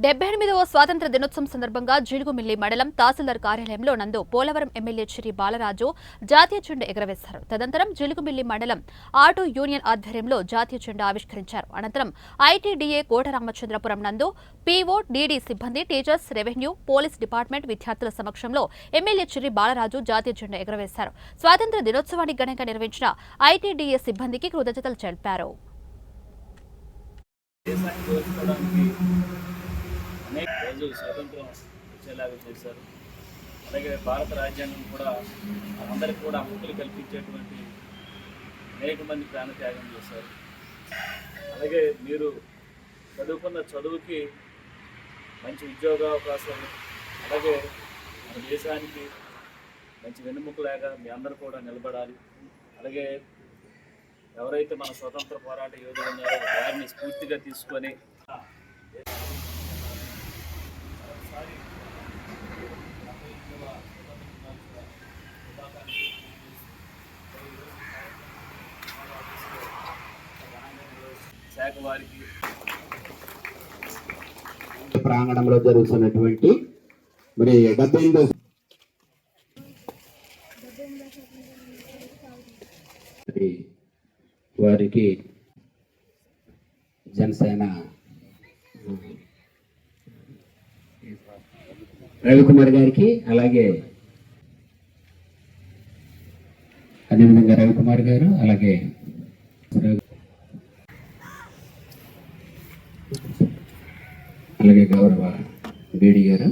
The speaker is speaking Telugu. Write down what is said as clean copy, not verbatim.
78వ స్వాతంత్ర దినోత్సవం సందర్భంగా జిలుగుమిల్లి మండలం తహసీల్దార్ కార్యాలయంలో నందు పోలవరం ఎమ్మెల్యే చిరి బాలరాజు జాతీయ జెండా ఎగురవేశారు. తదనంతరం జిలుగుమిల్లి మండలం ఆటో యూనియన్ ఆధ్వర్యంలో జాతీయ జెండా ఆవిష్కరించారు. అనంతరం ఐటీడీఏ కోటరామచంద్రపురం నందు పీఓ, డీడీ సిబ్బంది, టీచర్స్, రెవెన్యూ, పోలీస్ డిపార్ట్మెంట్ విద్యార్థుల సమక్షంలో ఎమ్మెల్యే చిరి బాలరాజు జాతీయ జెండా ఎగురవేశారు. స్వాతంత్ర దినోత్సవాన్ని ఘనంగా నిర్వహించిన ఐటీడీఏ సిబ్బందికి కృతజ్ఞతలు తెలిపారు. అనేక రోజు స్వాతంత్రం వచ్చేలాగా చేశారు. అలాగే భారత రాజ్యాంగం కూడా అందరికీ కూడా హక్కులు కల్పించేటువంటి అనేక మంది ప్రాణత్యాగం చేశారు. అలాగే మీరు చదువుకున్న చదువుకి మంచి ఉద్యోగావకాశాలు, అలాగే మన దేశానికి మంచి వెన్నుముకలాగా మీ అందరూ కూడా నిలబడాలి. అలాగే ఎవరైతే మన స్వతంత్ర పోరాట యోధులు ఉన్నారో వారిని స్ఫూర్తిగా తీసుకొని శాఖ వారికి ప్రాంగణంలో జరుగుతున్నటువంటి మరి 78వ వారికి జనసేన రవికుమార్ గారికి, అలాగే అదేవిధంగా రవికుమార్ గారు, అలాగే గౌరవ బీడీ గారు.